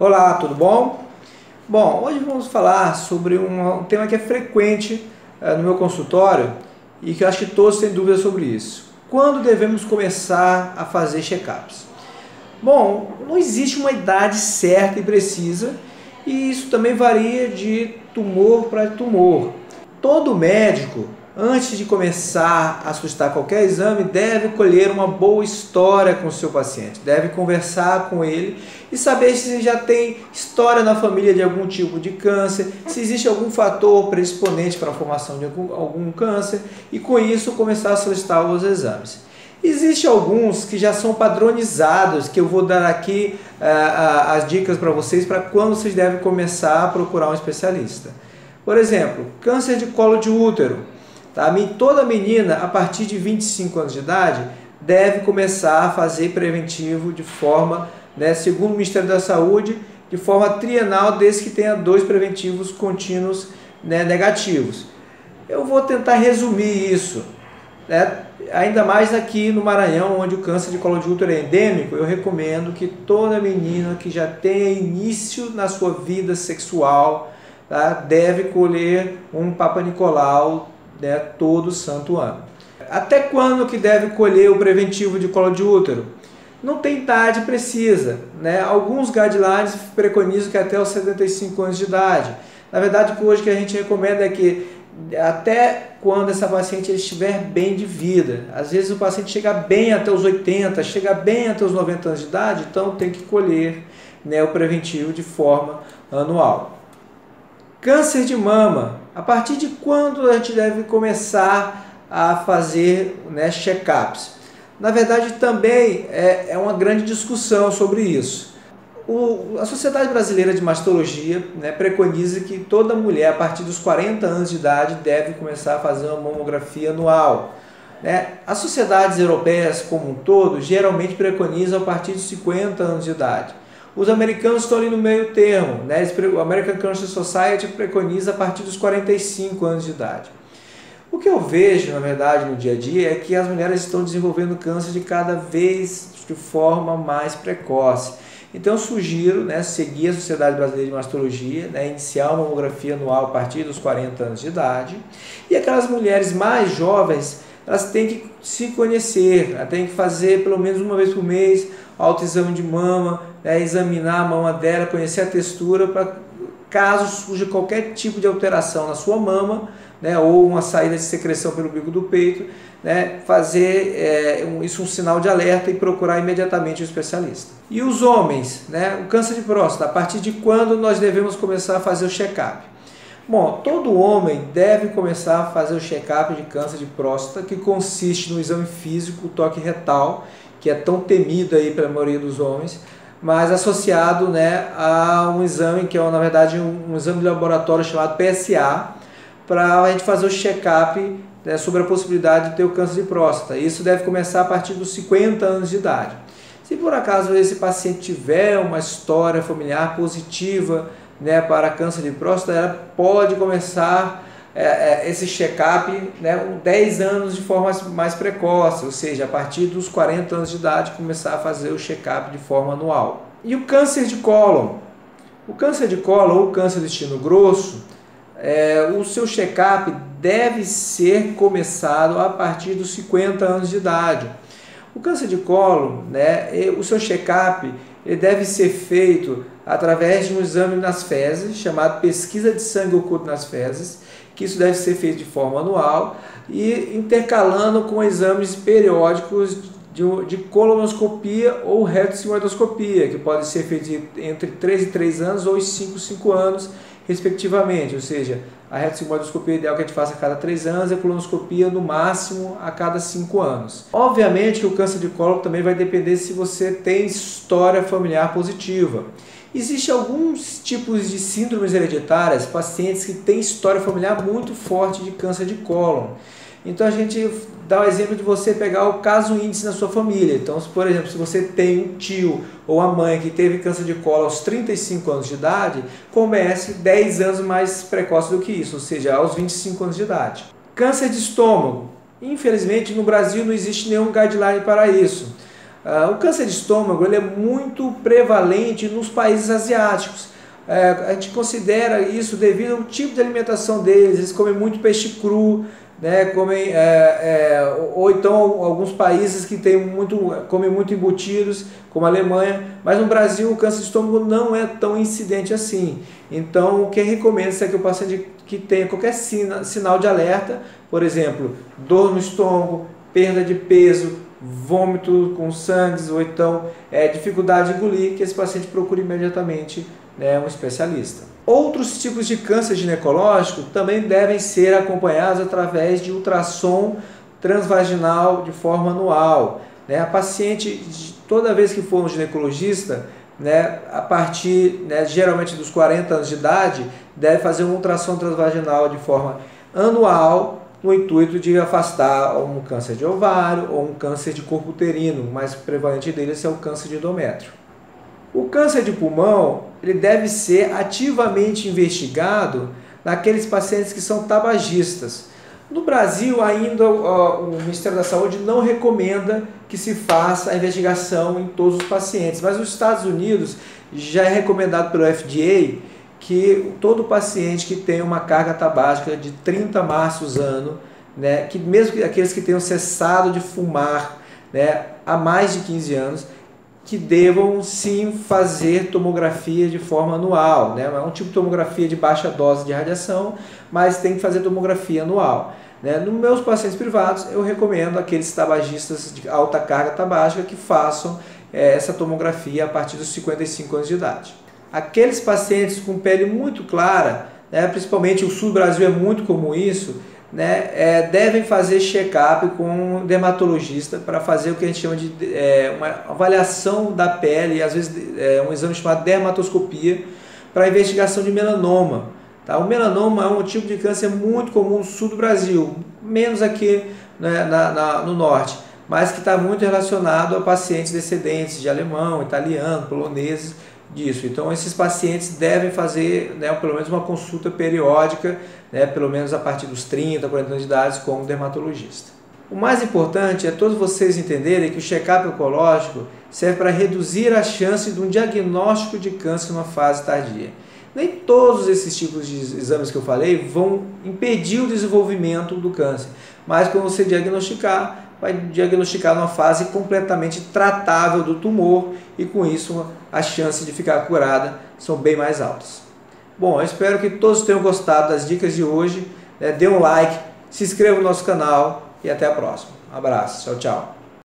Olá, tudo bom? Bom, hoje vamos falar sobre um tema que é frequente no meu consultório e que eu acho que todos têm dúvidas sobre isso. Quando devemos começar a fazer check-ups? Bom, não existe uma idade certa e precisa e isso também varia de tumor para tumor. Todo médico, antes de começar a solicitar qualquer exame, deve colher uma boa história com o seu paciente, deve conversar com ele e saber se já tem história na família de algum tipo de câncer, se existe algum fator predisponente para a formação de algum câncer e com isso começar a solicitar os exames. Existem alguns que já são padronizados, que eu vou dar aqui as dicas para vocês para quando vocês devem começar a procurar um especialista. Por exemplo, câncer de colo de útero. Tá? Toda menina, a partir de 25 anos de idade, deve começar a fazer preventivo de forma, segundo o Ministério da Saúde, de forma trienal, desde que tenha 2 preventivos contínuos negativos. Eu vou tentar resumir isso. Ainda mais aqui no Maranhão, onde o câncer de colo de útero é endêmico, eu recomendo que toda menina que já tenha início na sua vida sexual, deve colher um Papa Nicolau todo santo ano. Até quando que deve colher o preventivo de colo de útero? Não tem idade precisa. Alguns guidelines preconizam que até os 75 anos de idade. Na verdade, hoje o que a gente recomenda é que até quando essa paciente estiver bem de vida. Às vezes o paciente chega bem até os 80, chega bem até os 90 anos de idade, então tem que colher o preventivo de forma anual. Câncer de mama. A partir de quando a gente deve começar a fazer check-ups? Na verdade, também é uma grande discussão sobre isso. A Sociedade Brasileira de Mastologia preconiza que toda mulher, a partir dos 40 anos de idade, deve começar a fazer uma mamografia anual. As sociedades europeias como um todo, geralmente preconizam a partir de 50 anos de idade. Os americanos estão ali no meio termo, o American Cancer Society preconiza a partir dos 45 anos de idade. O que eu vejo, na verdade, no dia a dia é que as mulheres estão desenvolvendo câncer de cada vez de forma mais precoce. Então eu sugiro seguir a Sociedade Brasileira de Mastologia, iniciar uma mamografia anual a partir dos 40 anos de idade. E aquelas mulheres mais jovens, elas têm que se conhecer, têm que fazer pelo menos uma vez por mês autoexame de mama, examinar a mama dela, conhecer a textura, para caso surja qualquer tipo de alteração na sua mama, ou uma saída de secreção pelo bico do peito, fazer isso um sinal de alerta e procurar imediatamente o especialista. E os homens, o câncer de próstata, a partir de quando nós devemos começar a fazer o check-up? Bom, todo homem deve começar a fazer o check-up de câncer de próstata, que consiste no exame físico, o toque retal, que é tão temido aí pela maioria dos homens, mas associado a um exame que é, na verdade, um exame de laboratório chamado PSA, para a gente fazer o check-up sobre a possibilidade de ter o câncer de próstata. Isso deve começar a partir dos 50 anos de idade. Se por acaso esse paciente tiver uma história familiar positiva para câncer de próstata, ela pode começar esse check-up 10 anos de forma mais precoce, ou seja, a partir dos 40 anos de idade começar a fazer o check-up de forma anual. E o câncer de cólon? O câncer de cólon ou câncer do intestino grosso, o seu check-up deve ser começado a partir dos 50 anos de idade. O câncer de cólon, o seu check-up deve ser feito através de um exame nas fezes, chamado pesquisa de sangue oculto nas fezes, que isso deve ser feito de forma anual e intercalando com exames periódicos de colonoscopia ou retossigmoidoscopia, que pode ser feito entre 3 e 3 anos ou 5 e 5 anos, respectivamente. Ou seja, a retossigmoidoscopia ideal que a gente faça a cada 3 anos e a colonoscopia no máximo a cada 5 anos. Obviamente que o câncer de cólon também vai depender se você tem história familiar positiva. Existem alguns tipos de síndromes hereditárias, pacientes que têm história familiar muito forte de câncer de cólon. Então a gente dá o exemplo de você pegar o caso índice na sua família. Então, por exemplo, se você tem um tio ou a mãe que teve câncer de cólon aos 35 anos de idade, comece 10 anos mais precoce do que isso, ou seja, aos 25 anos de idade. Câncer de estômago. Infelizmente, no Brasil não existe nenhum guideline para isso. O câncer de estômago ele é muito prevalente nos países asiáticos. A gente considera isso devido ao tipo de alimentação deles. Eles comem muito peixe cru, né? Ou então alguns países que comem muito embutidos, como a Alemanha, mas no Brasil o câncer de estômago não é tão incidente assim. Então o que recomenda é que o paciente que tenha qualquer sinal de alerta, por exemplo, dor no estômago, perda de peso, vômito com sangue, ou então dificuldade de engolir, que esse paciente procure imediatamente, né, um especialista. Outros tipos de câncer ginecológico também devem ser acompanhados através de ultrassom transvaginal de forma anual. Né? A paciente, toda vez que for um ginecologista, né, a partir, né, geralmente dos 40 anos de idade, deve fazer um ultrassom transvaginal de forma anual, no intuito de afastar um câncer de ovário ou um câncer de corpo uterino. O mais prevalente deles é o câncer de endométrio. O câncer de pulmão ele deve ser ativamente investigado naqueles pacientes que são tabagistas. No Brasil, ainda o Ministério da Saúde não recomenda que se faça a investigação em todos os pacientes, mas nos Estados Unidos já é recomendado pelo FDA que todo paciente que tem uma carga tabágica de 30 maços ano, né, que mesmo aqueles que tenham cessado de fumar, né, há mais de 15 anos, que devam sim fazer tomografia de forma anual. Né? É um tipo de tomografia de baixa dose de radiação, mas tem que fazer tomografia anual. Né? Nos meus pacientes privados, eu recomendo aqueles tabagistas de alta carga tabágica que façam essa tomografia a partir dos 55 anos de idade. Aqueles pacientes com pele muito clara, né, principalmente o sul do Brasil é muito comum isso, né, devem fazer check-up com um dermatologista para fazer o que a gente chama de uma avaliação da pele, às vezes um exame chamado dermatoscopia, para investigação de melanoma. Tá? O melanoma é um tipo de câncer muito comum no sul do Brasil, menos aqui, né, no norte, mas que está muito relacionado a pacientes descendentes de alemão, italiano, poloneses, disso. Então esses pacientes devem fazer, né, pelo menos uma consulta periódica, né, pelo menos a partir dos 30, 40 anos de idade, com um dermatologista. O mais importante é todos vocês entenderem que o check-up oncológico serve para reduzir a chance de um diagnóstico de câncer numa fase tardia. Nem todos esses tipos de exames que eu falei vão impedir o desenvolvimento do câncer, mas quando você diagnosticar, vai diagnosticar numa fase completamente tratável do tumor e com isso as chances de ficar curada são bem mais altas. Bom, eu espero que todos tenham gostado das dicas de hoje. Dê um like, se inscreva no nosso canal e até a próxima. Um abraço, tchau, tchau.